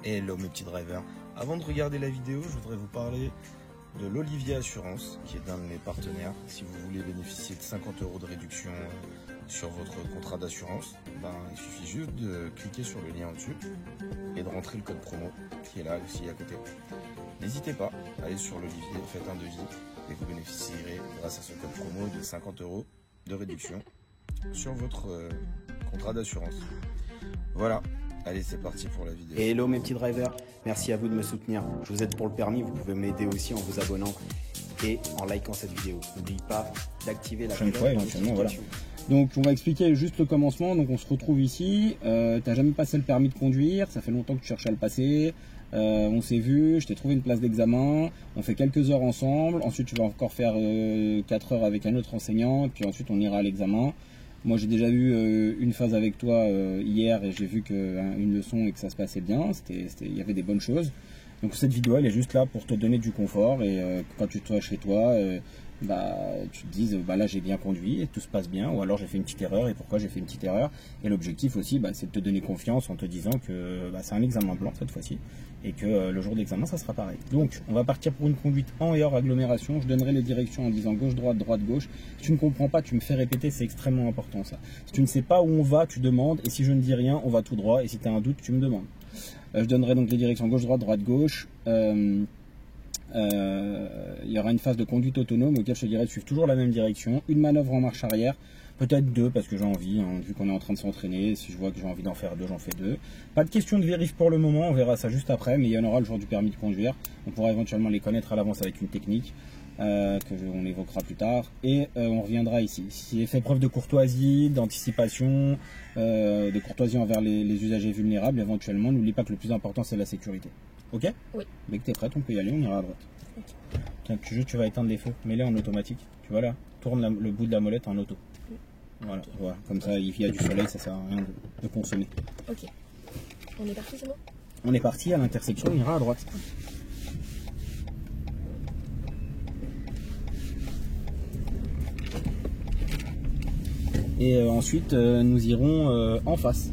Hello mes petits drivers. Avant de regarder la vidéo, je voudrais vous parler de l'Olivier Assurance, qui est un de mes partenaires. Si vous voulez bénéficier de 50 € de réduction sur votre contrat d'assurance, il suffit juste de cliquer sur le lien au-dessus et de rentrer le code promo qui est là aussi à côté. N'hésitez pas, allez sur l'Olivier, faites un devis et vous bénéficierez grâce à ce code promo de 50 € de réduction sur votre contrat d'assurance. Voilà. Allez, c'est parti pour la vidéo. Hello mes petits drivers, merci à vous de me soutenir. Je vous aide pour le permis, vous pouvez m'aider aussi en vous abonnant et en likant cette vidéo. N'oubliez pas d'activer la cloche de notification. Donc on va expliquer juste le commencement. Donc on se retrouve ici, t'as jamais passé le permis de conduire, ça fait longtemps que tu cherches à le passer. On s'est vu, je t'ai trouvé une place d'examen, on fait quelques heures ensemble, ensuite tu vas encore faire 4 heures avec un autre enseignant, et puis ensuite on ira à l'examen. Moi j'ai déjà vu une phase avec toi hier et j'ai vu une leçon et que ça se passait bien, il y avait des bonnes choses. Donc cette vidéo elle est juste là pour te donner du confort et quand tu sois chez toi, tu te dises là j'ai bien conduit et tout se passe bien, ou alors j'ai fait une petite erreur et pourquoi j'ai fait une petite erreur. Et l'objectif aussi c'est de te donner confiance en te disant que c'est un examen blanc cette fois-ci et que le jour d'examen ça sera pareil. Donc on va partir pour une conduite en et hors agglomération. Je donnerai les directions en disant gauche-droite, droite-gauche. Si tu ne comprends pas, tu me fais répéter, c'est extrêmement important ça. Si tu ne sais pas où on va, tu demandes, et si je ne dis rien, on va tout droit, et si tu as un doute, tu me demandes. Je donnerai donc les directions gauche-droite, droite-gauche. Il y aura une phase de conduite autonome auquel je te dirai de suivre toujours la même direction, une manœuvre en marche arrière, peut-être 2 parce que j'ai envie, vu qu'on est en train de s'entraîner. Si je vois que j'ai envie d'en faire 2, j'en fais 2. Pas de question de vérif pour le moment, on verra ça juste après, mais il y en aura le jour du permis de conduire. On pourra éventuellement les connaître à l'avance avec une technique on évoquera plus tard, et on reviendra ici. Si fait preuve de courtoisie, d'anticipation, de courtoisie envers les usagers vulnérables, éventuellement, n'oublie pas que le plus important c'est la sécurité. Ok? Oui. Dès que tu es prête, on peut y aller, on ira à droite. Okay. Tiens, tu vas éteindre les feux, mets-les en automatique. Tu vois là, tourne le bout de la molette en auto. Oui. Voilà, okay. Voilà, comme ça il y a du soleil, ça sert à rien de consommer. Ok. On est parti, c'est bon? On est parti, à l'intersection, on ira à droite. Et ensuite nous irons en face.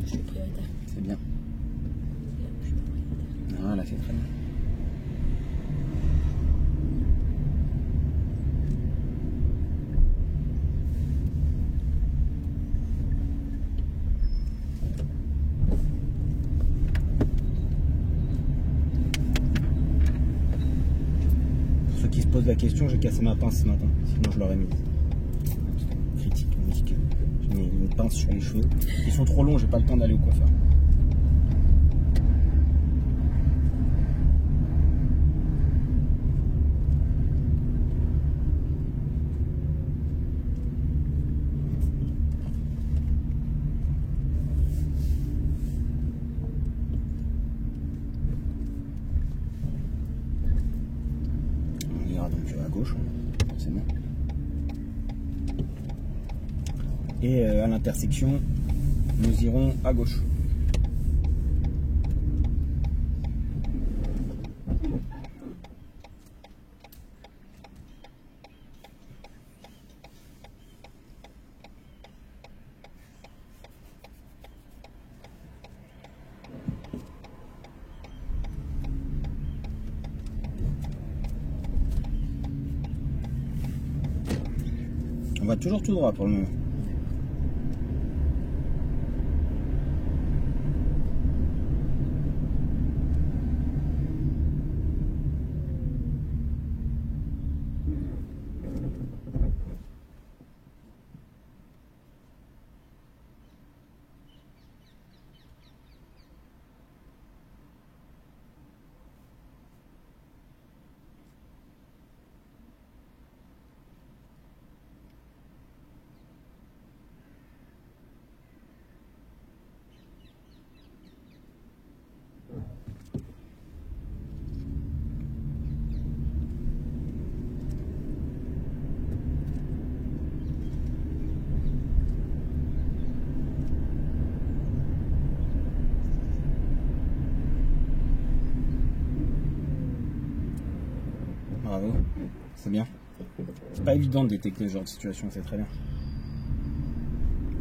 Je suis prioritaire. C'est bien. Voilà, c'est très bien. Pose la question, j'ai cassé ma pince ce matin, sinon je l'aurais mise. Critique, j'ai mis une pince sur les cheveux. Ils sont trop longs, j'ai pas le temps d'aller au coiffeur. Donc à gauche, forcément. Et à l'intersection, nous irons à gauche. On va toujours tout droit pour le moment. Bravo, c'est bien. C'est pas évident de détecter ce genre de situation, c'est très bien.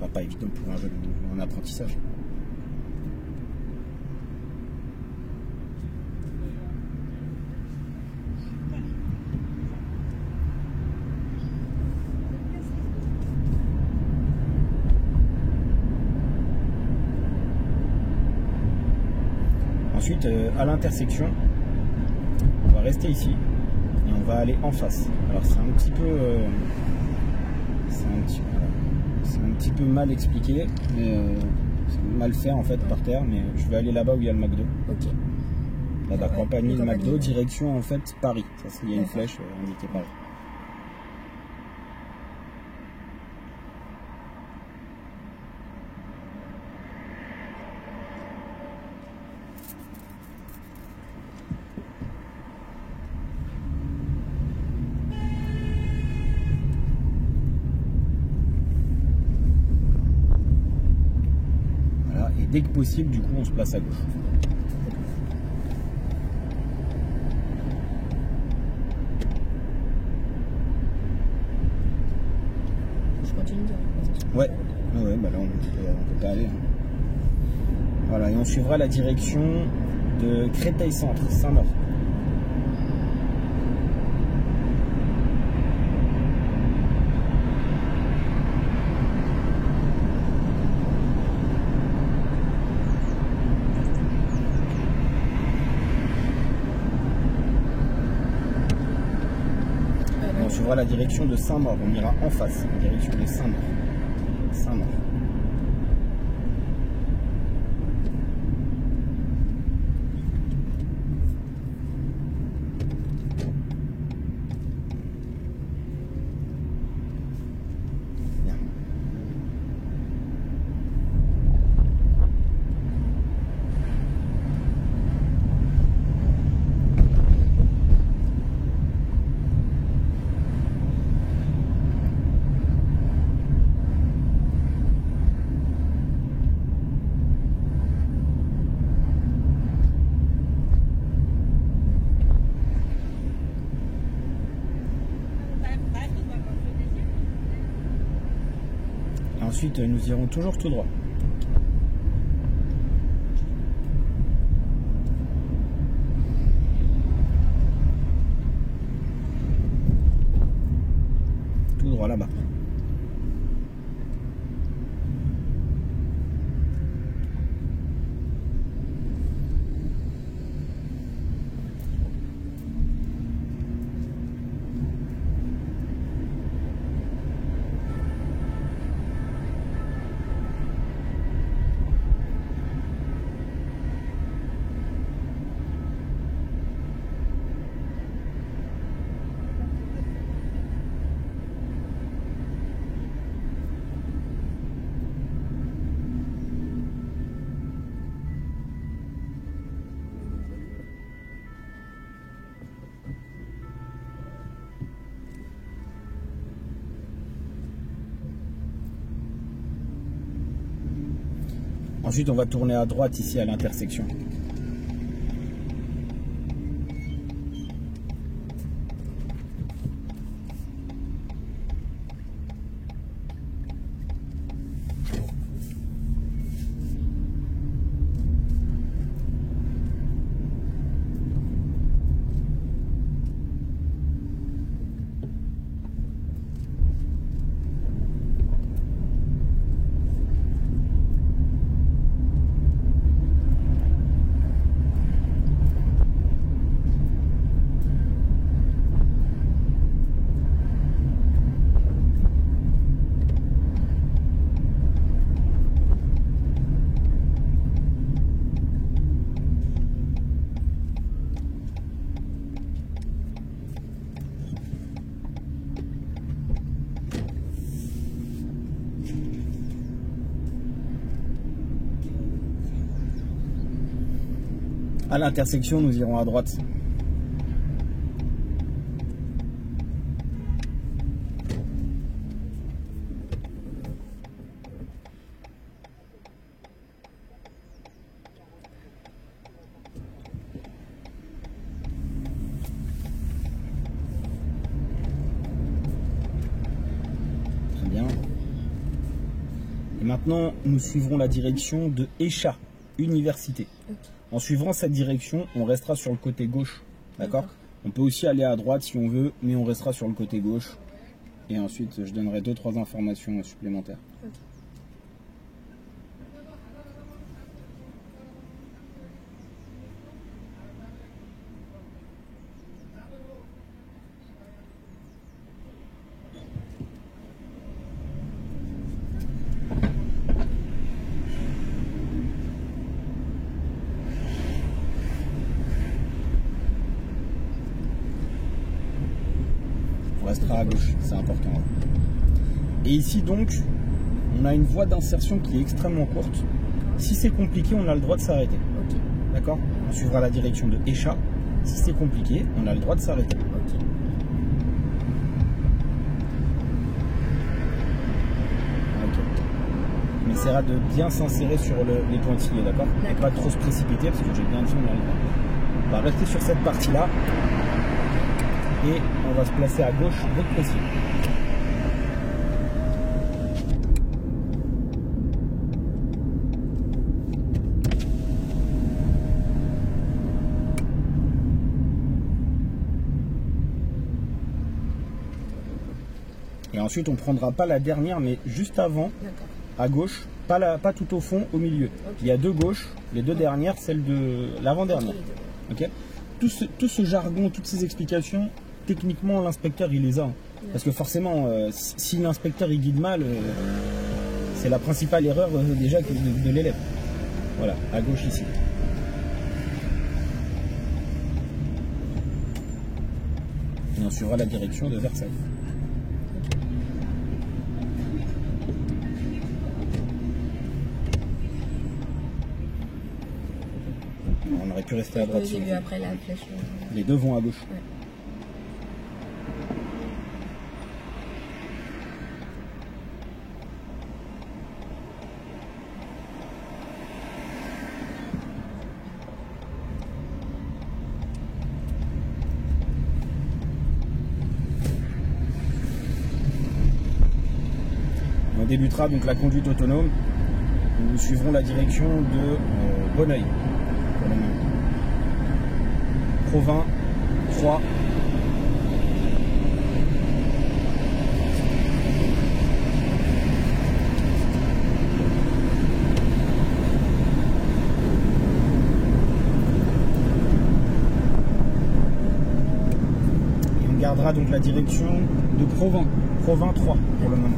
Alors, pas évident pour un jeune en apprentissage. Ensuite, à l'intersection, on va rester ici et on va aller en face. Alors c'est un petit peu, c'est un petit peu mal expliqué, mais c'est mal fait en fait par terre. Mais je vais aller là-bas où il y a le McDo. Ok. Là-bas, Campagny, le McDo, ouais. direction en fait Paris. Ça, il y a une flèche indiquée Paris. Et dès que possible, du coup, on se place à gauche. Je continue de... Ouais, bah là, on peut pas aller. Hein. Voilà, et on suivra la direction de Créteil Centre, Saint-Maur. On suivra la direction de Saint-Maur, on ira en face, en direction de Saint-Maur. Saint-Maur. Bien. Ensuite, nous irons toujours tout droit. Tout droit là-bas. Ensuite, on va tourner à droite ici à l'intersection. À l'intersection, nous irons à droite. Maintenant, nous suivrons la direction de Écha, Université. Ok. En suivant cette direction, on restera sur le côté gauche. D'accord? On peut aussi aller à droite si on veut, mais on restera sur le côté gauche. Et ensuite, je donnerai 2-3 informations supplémentaires. Ok. On restera à gauche, c'est important. Et ici donc, on a une voie d'insertion qui est extrêmement courte. Si c'est compliqué, on a le droit de s'arrêter. Ok. D'accord? On suivra la direction de Écha. Si c'est compliqué, on a le droit de s'arrêter. Ok. Ok. On essaiera de bien s'insérer sur les pointillés, d'accord? Et pas trop se précipiter parce que j'ai bien dit on a le droit. On va rester sur cette partie-là. Et on va se placer à gauche dès que possible. Et ensuite, on ne prendra pas la dernière, mais juste avant, à gauche, pas tout au fond, au milieu. Okay. Il y a deux gauches, les deux dernières, celle de l'avant-dernière. Okay. Tout ce jargon, toutes ces explications, techniquement, l'inspecteur, il les a. Parce que forcément, si l'inspecteur, il guide mal, c'est la principale erreur déjà de l'élève. Voilà, à gauche ici. Et on suivra la direction de Versailles. On aurait pu rester à droite. J'ai vu après la flèche. Les deux vont à gauche. Ouais. On débutera donc la conduite autonome. Nous suivrons la direction de Bonneuil. Provins 3. Et on gardera donc la direction de Provins 3 pour le moment.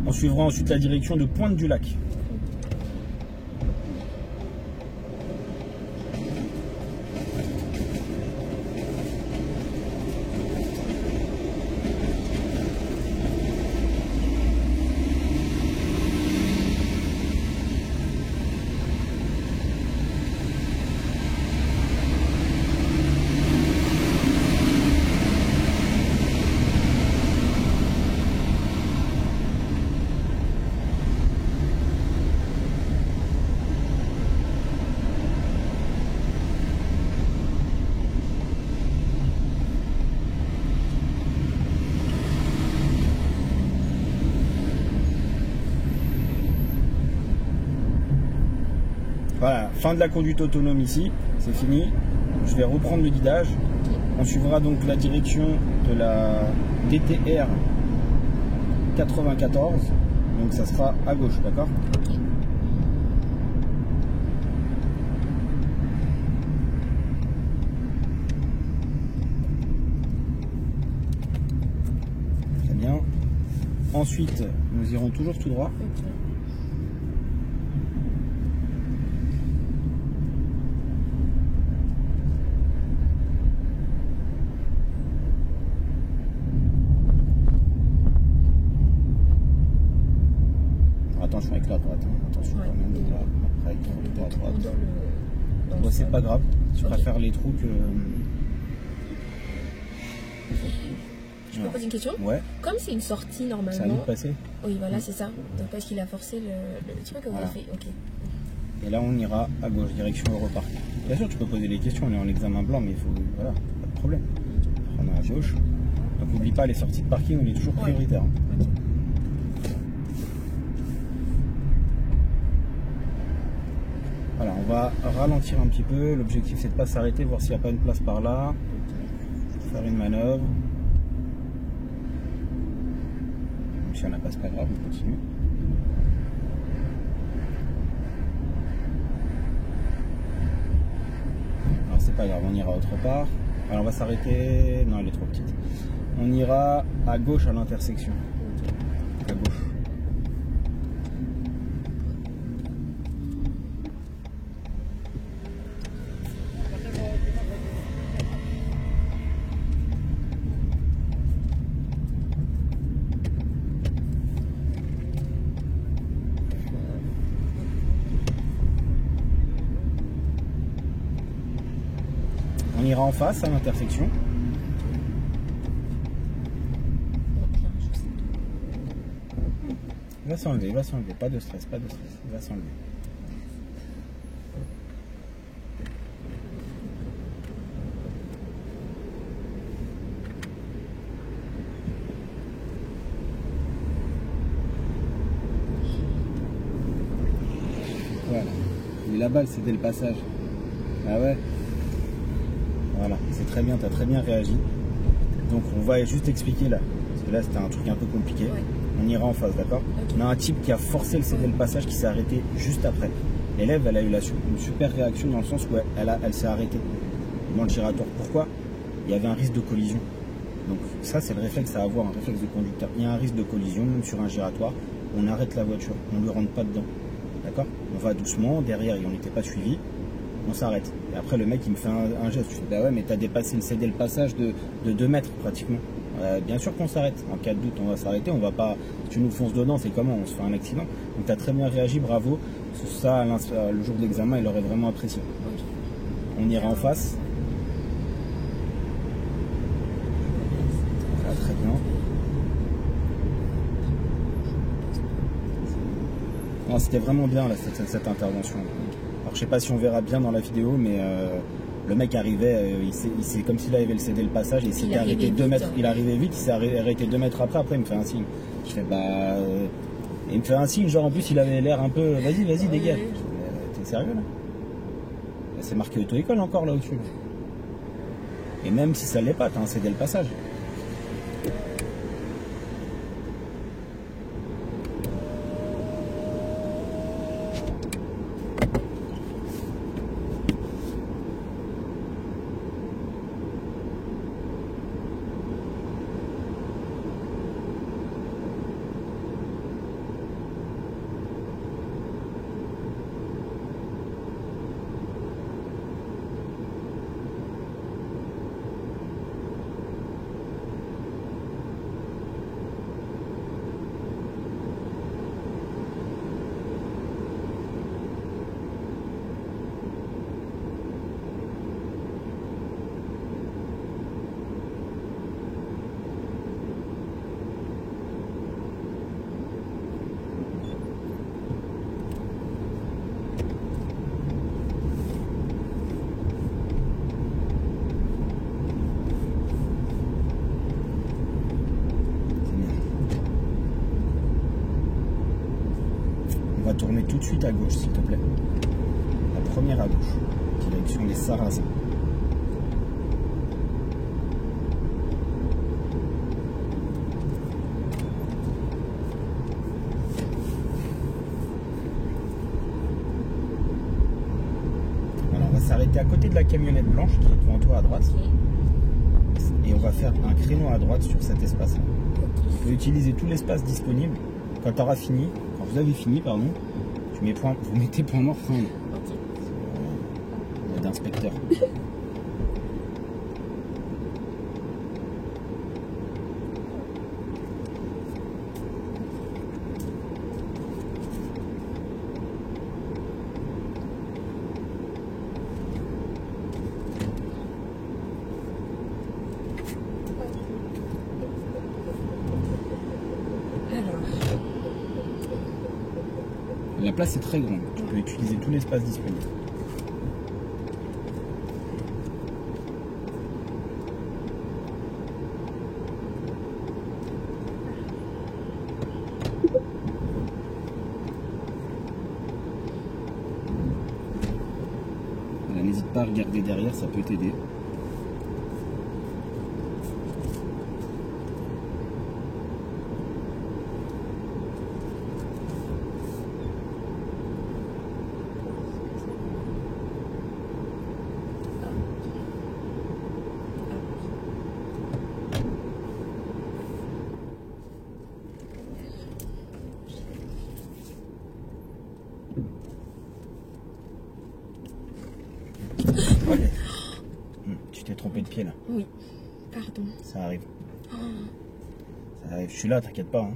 On suivra ensuite la direction de Pointe-du-Lac. Voilà, fin de la conduite autonome ici, c'est fini. Je vais reprendre le guidage. On suivra donc la direction de la DTR 94. Donc ça sera à gauche, d'accord? Très bien. Ensuite, nous irons toujours tout droit. Attention avec la droite, attention quand même, après à droite. Bon, c'est pas grave, je préfère les trous que... Je peux poser une question? Ouais. Comme c'est une sortie normalement... Ça a vite passé. Oui, voilà, c'est ça. Donc parce qu'il a forcé le truc que vous avez fait, ok. Et là on ira à gauche, direction Europark. Bien sûr tu peux poser des questions, on est en examen blanc, mais il faut... Voilà, pas de problème. On est à gauche. Donc n'oublie pas les sorties de parking, on est toujours prioritaire. Okay. Voilà, on va ralentir un petit peu. L'objectif c'est de ne pas s'arrêter, voir s'il n'y a pas une place par là. Faire une manœuvre. Donc, si on n'a pas, c'est pas grave, on continue. Alors c'est pas grave, on ira autre part. Alors on va s'arrêter. Non, elle est trop petite. On ira à gauche à l'intersection. À gauche. On ira en face à l'intersection. Il va s'enlever, pas de stress, il va s'enlever. Voilà. Et là-bas, c'était le passage. Ah ouais. Voilà, c'est très bien, tu as très bien réagi. Donc on va juste expliquer là, parce que là c'était un truc un peu compliqué. Ouais. On ira en face, d'accord? Okay. On a un type qui a forcé le céder le passage qui s'est arrêté juste après. L'élève, elle a eu une super réaction dans le sens où elle s'est arrêtée dans le giratoire. Pourquoi? Il y avait un risque de collision. Donc ça c'est le réflexe à avoir, un réflexe de conducteur. Il y a un risque de collision, même sur un giratoire, on arrête la voiture, on ne lui rentre pas dedans. D'accord? On va doucement, derrière on n'était pas suivi. On s'arrête. Et après, le mec, il me fait un geste. Je fais, bah ouais, mais t'as dépassé le cédé le passage de 2 mètres pratiquement. Bien sûr qu'on s'arrête. En cas de doute, on va s'arrêter. On va pas. Si tu nous fonces dedans, c'est comment? On se fait un accident. Donc, t'as très bien réagi, bravo. Ça, le jour de l'examen, il aurait vraiment apprécié. On ira en face. Ah, très bien. Non, c'était vraiment bien là, cette intervention. Alors je sais pas si on verra bien dans la vidéo, mais le mec arrivait, c'est comme s'il avait cédé le passage et il s'était arrêté 2 mètres. Il arrivait vite, il s'est arrêté 2 mètres après il me fait un signe. Je fais bah. Il me fait un signe, genre en plus il avait l'air un peu. Vas-y, dégage. T'es sérieux là? C'est marqué auto-école encore là au-dessus. Et même si ça l'est pas, t'as cédé le passage. tourner tout de suite à gauche, s'il te plaît. La première à gauche, direction les Sarrasins. Voilà, on va s'arrêter à côté de la camionnette blanche qui est devant toi à droite. Et on va faire un créneau à droite sur cet espace-là. Vous pouvez utiliser tout l'espace disponible. Quand tu auras fini, quand vous avez fini, pardon, vous mettez point mort frein. Mode inspecteur. La place est très grande, tu peux utiliser tout l'espace disponible. N'hésite pas à regarder derrière, ça peut t'aider. Ouais. Tu t'es trompé de pied là. Oui, pardon. Ça arrive. Ça arrive. Je suis là, t'inquiète pas. Hein.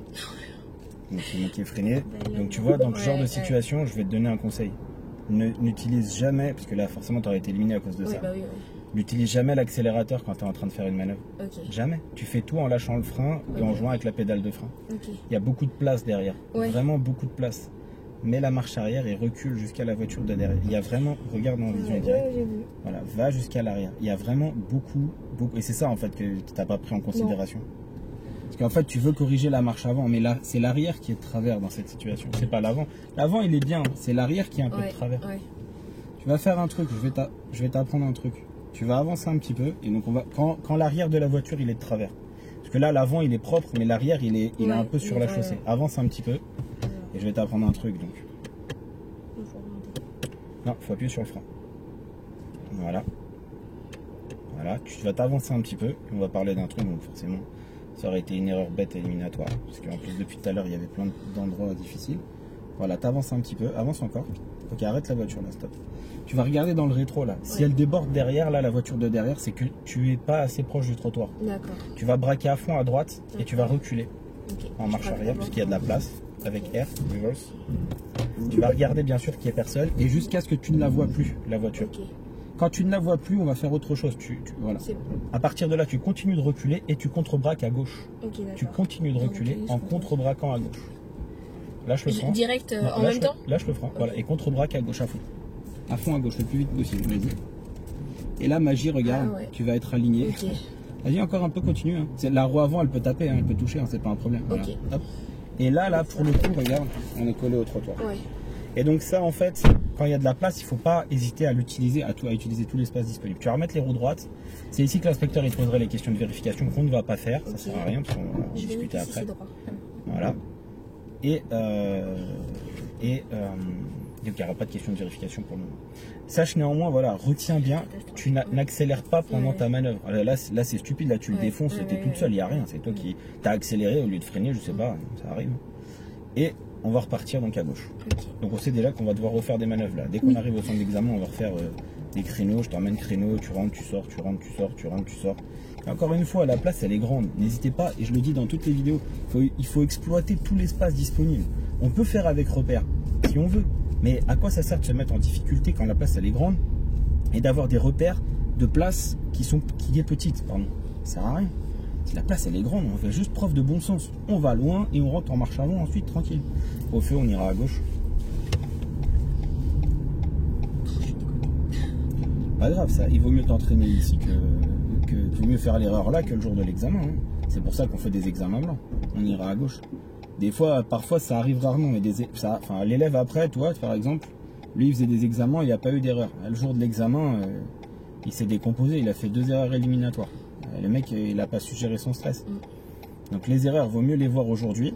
Donc c'est moi qui ai freiné. Donc tu vois, dans ce genre de situation, je vais te donner un conseil. N'utilise jamais, parce que là forcément tu aurais été éliminé à cause de ça. Bah oui. N'utilise jamais l'accélérateur quand tu es en train de faire une manœuvre. Jamais. Tu fais tout en lâchant le frein et en jouant avec la pédale de frein. Il y a beaucoup de place derrière. Vraiment beaucoup de place. Mets la marche arrière et recule jusqu'à la voiture de derrière. Il y a vraiment, regarde en vision directe. Voilà, va jusqu'à l'arrière. Il y a vraiment beaucoup. Et c'est ça en fait que tu n'as pas pris en considération. Parce qu'en fait, tu veux corriger la marche avant, mais là, c'est l'arrière qui est de travers dans cette situation. C'est pas l'avant. L'avant, il est bien. C'est l'arrière qui est un peu de travers. Tu vas faire un truc. Je vais t'apprendre un truc. Tu vas avancer un petit peu. Et donc, on va quand l'arrière de la voiture, il est de travers. Parce que là, l'avant, il est propre, mais l'arrière, il est un peu sur la chaussée. Avance un petit peu. Et je vais t'apprendre un truc donc. Non, il faut appuyer sur le frein. Voilà. Voilà, tu vas t'avancer un petit peu. On va parler d'un truc, donc forcément, ça aurait été une erreur bête éliminatoire. Parce qu'en plus, depuis tout à l'heure, il y avait plein d'endroits difficiles. Voilà, t'avances un petit peu, avance encore. Ok, arrête la voiture là, stop. Tu vas regarder dans le rétro là. Si elle déborde derrière, là, la voiture de derrière, c'est que tu es pas assez proche du trottoir. D'accord. Tu vas braquer à fond à droite et tu vas reculer en marche arrière, puisqu'il y a de la place. Avec R, reverse. Tu vas regarder bien sûr qu'il n'y ait personne et jusqu'à ce que tu ne la vois plus, la voiture. Quand tu ne la vois plus, on va faire autre chose. Voilà. À partir de là, tu continues de reculer et tu contre-braques à gauche. Tu continues de reculer en contre-braquant à gauche. Lâche le frein. Direct en même temps. Lâche le frein, voilà, et contre-braque à gauche à fond. À fond à gauche, le plus vite possible, vas-y. Et là, magie, regarde, tu vas être aligné. Vas-y, encore un peu, continue. Hein. La roue avant, elle peut taper, hein, elle peut toucher, hein, c'est pas un problème. Voilà. Hop. Et là, pour le coup, regarde, on est collé au trottoir. Et donc ça, en fait, quand il y a de la place, il ne faut pas hésiter à l'utiliser, à utiliser tout l'espace disponible. Tu vas remettre les roues droites. C'est ici que l'inspecteur il poserait les questions de vérification qu'on ne va pas faire. Ça ne sert à rien, parce qu'on va en discuter après. Voilà. Donc il n'y aura pas de question de vérification pour le moment. Sache néanmoins, voilà, retiens bien, tu n'accélères pas pendant ta manœuvre. Là c'est stupide, là tu le défonces, t'es toute seule, il n'y a rien. C'est toi qui t'as accéléré au lieu de freiner, je sais pas, ça arrive. Et on va repartir donc à gauche. Donc on sait déjà qu'on va devoir refaire des manœuvres là. Dès qu'on arrive au centre d'examen, on va refaire des créneaux, je t'emmène créneau, tu rentres, tu sors, tu rentres, tu sors, tu rentres, tu sors. Et encore une fois, la place elle est grande. N'hésitez pas, et je le dis dans toutes les vidéos, il faut exploiter tout l'espace disponible. On peut faire avec repère, si on veut. Mais à quoi ça sert de se mettre en difficulté quand la place elle est grande et d'avoir des repères de place qui est petite, pardon. Ça sert à rien. Si la place elle est grande, on fait juste preuve de bon sens. On va loin et on rentre en marche avant ensuite tranquille. Au feu, on ira à gauche. Pas grave ça, il vaut mieux t'entraîner ici il vaut mieux faire l'erreur là que le jour de l'examen. Hein. C'est pour ça qu'on fait des examens blancs. On ira à gauche. Des fois, parfois ça arrive rarement, mais l'élève après, toi par exemple, lui il faisait des examens, il n'y a pas eu d'erreur. Le jour de l'examen, il s'est décomposé, il a fait 2 erreurs éliminatoires. Le mec, il n'a pas su gérer son stress. Donc les erreurs, vaut mieux les voir aujourd'hui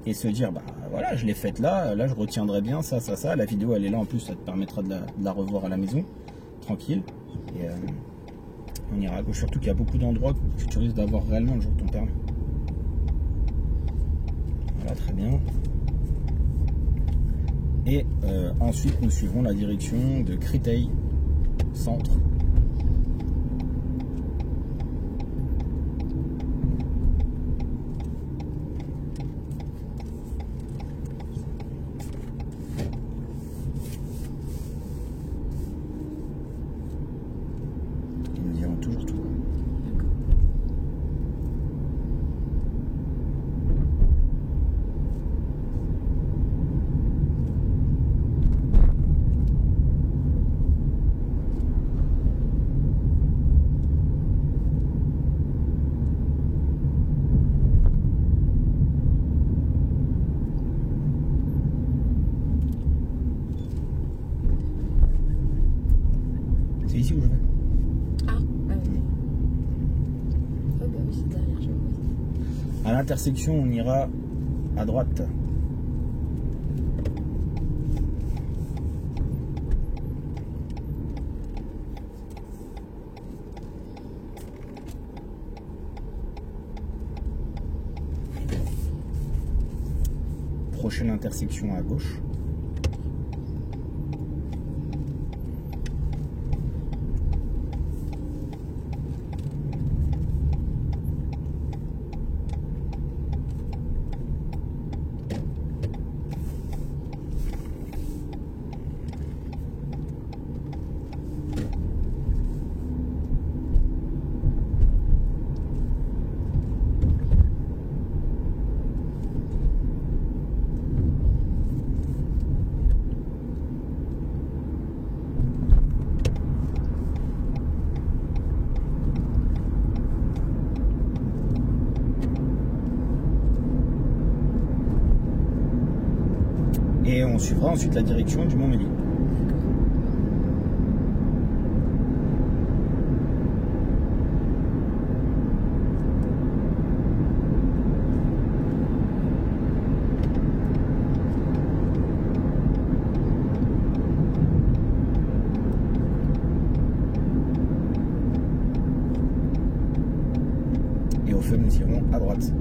et se dire, bah voilà, je l'ai faite là je retiendrai bien ça. La vidéo elle est là en plus, ça te permettra de la revoir à la maison, tranquille. Et on ira à gauche, surtout qu'il y a beaucoup d'endroits que tu risques d'avoir réellement le jour de ton permis. Voilà, très bien. Et ensuite nous suivrons la direction de Créteil centre. Toujours tout. C'est ici où je vais. À l'intersection, on ira à droite. Prochaine intersection à gauche. Et on suivra ensuite la direction du Montmélier. Et au feu, nous irons à droite.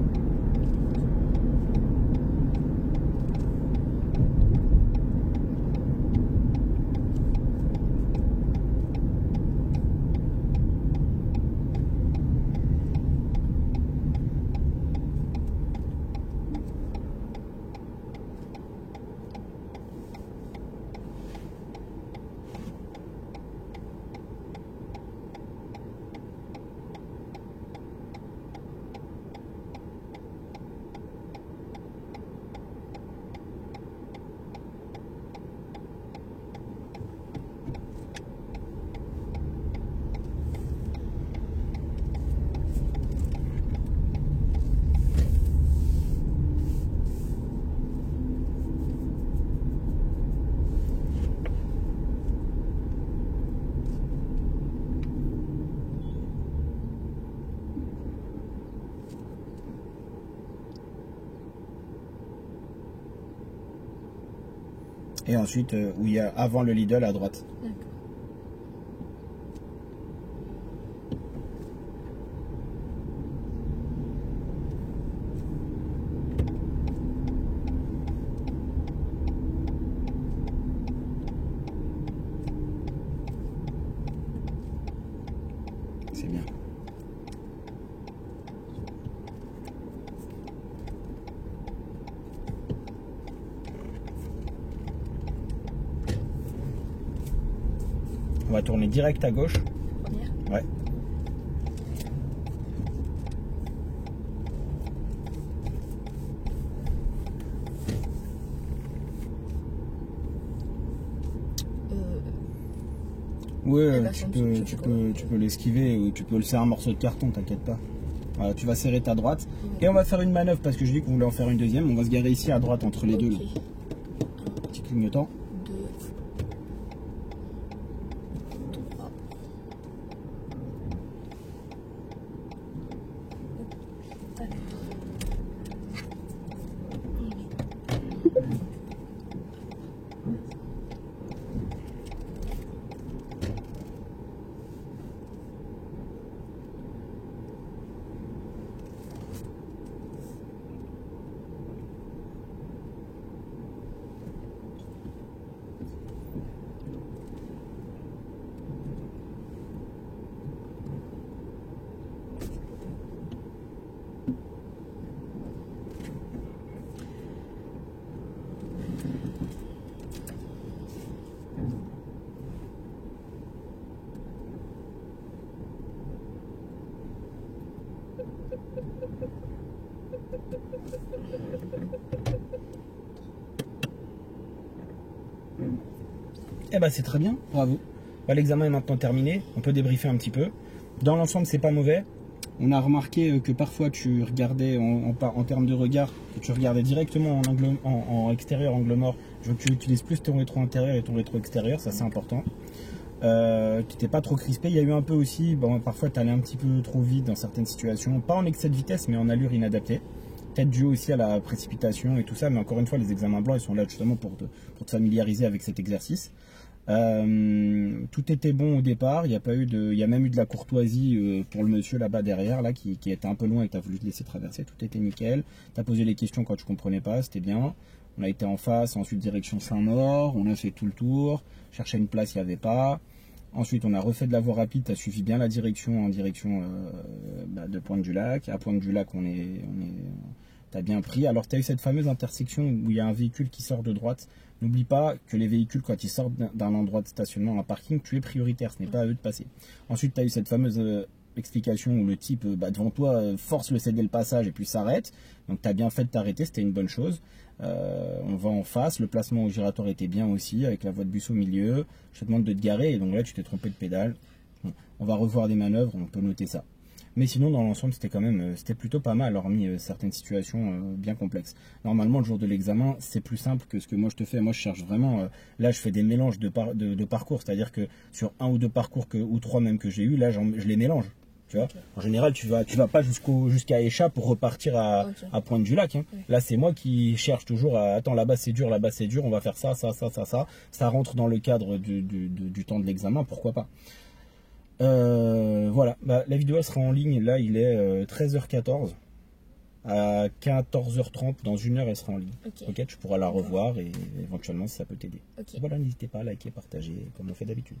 Et ensuite, où il y a avant le Lidl à droite. D'accord. C'est bien. On va tourner direct à gauche. Première. Ouais. Ouais, tu peux l'esquiver ou tu peux le faire un morceau de carton, t'inquiète pas. Voilà, tu vas serrer ta droite. Et on va faire une manœuvre parce que je dis qu'on voulait en faire une deuxième. On va se garer ici à droite entre les deux. Là. Petit clignotant. 2, 3. Eh ben c'est très bien, bravo. Bah, l'examen est maintenant terminé, on peut débriefer un petit peu. Dans l'ensemble, c'est pas mauvais. On a remarqué que parfois tu regardais en termes de regard, que tu regardais directement en extérieur, angle mort. Je veux que tu utilises plus ton rétro intérieur et ton rétro extérieur, ça c'est important. Tu n'étais pas trop crispé. Il y a eu un peu aussi, bon, parfois tu allais un petit peu trop vite dans certaines situations, pas en excès de vitesse, mais en allure inadaptée. Peut-être dû aussi à la précipitation et tout ça, mais encore une fois, les examens blancs, ils sont là justement pour te familiariser avec cet exercice. Tout était bon au départ, il y a même eu de la courtoisie pour le monsieur là-bas derrière, là, qui était un peu loin et tu as voulu te laisser traverser, tout était nickel. Tu as posé les questions quand tu comprenais pas, c'était bien. On a été en face, ensuite direction Saint-Maur, on a fait tout le tour, cherchait une place, il n'y avait pas. Ensuite, on a refait de la voie rapide, tu as suivi bien la direction en direction de Pointe-du-Lac. À Pointe-du-Lac, tu as bien pris. Alors, tu as eu cette fameuse intersection où il y a un véhicule qui sort de droite. N'oublie pas que les véhicules, quand ils sortent d'un endroit de stationnement, un parking, tu es prioritaire, ce n'est pas à eux de passer. Ensuite, tu as eu cette fameuse explication où le type devant toi force le céder le passage et puis s'arrête. Donc, tu as bien fait de t'arrêter, c'était une bonne chose. On va en face, le placement au giratoire était bien aussi, avec la voie de bus au milieu. Je te demande de te garer et donc là, tu t'es trompé de pédale. Bon, on va revoir des manœuvres, on peut noter ça. Mais sinon, dans l'ensemble, c'était plutôt pas mal, hormis certaines situations bien complexes. Normalement, le jour de l'examen, c'est plus simple que ce que moi je te fais. Moi, je cherche vraiment... là, je fais des mélanges de parcours. C'est-à-dire que sur un ou deux parcours, ou trois même que j'ai eu, là, je les mélange. Tu vois, en général, tu vas pas jusqu'à Écha pour repartir à Pointe-du-Lac. Hein. Là, c'est moi qui cherche toujours à... Attends, là-bas, c'est dur, on va faire ça. Ça rentre dans le cadre du temps de l'examen, pourquoi pas. Voilà, la vidéo elle sera en ligne, là il est 13h14, à 14h30, dans une heure elle sera en ligne. Ok, tu pourras la revoir et éventuellement si ça peut t'aider. Voilà, n'hésitez pas à liker, partager comme on fait d'habitude.